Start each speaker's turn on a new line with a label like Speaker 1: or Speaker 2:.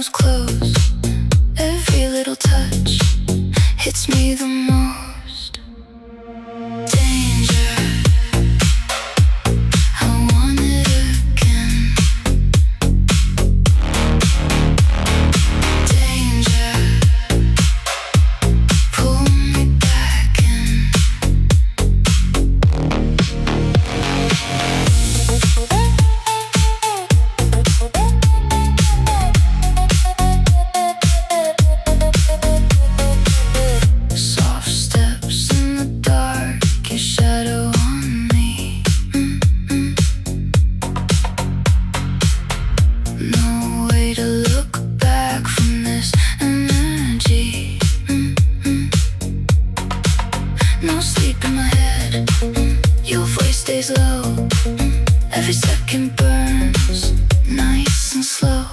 Speaker 1: shadows close. Every little touch hits me the most. Danger, I want it again. Danger, pull me back in. Soft steps in the dark, your shadow on me. No way to look back from this energy. No sleep in my head, your voice stays low. Every second burns, nice and slow.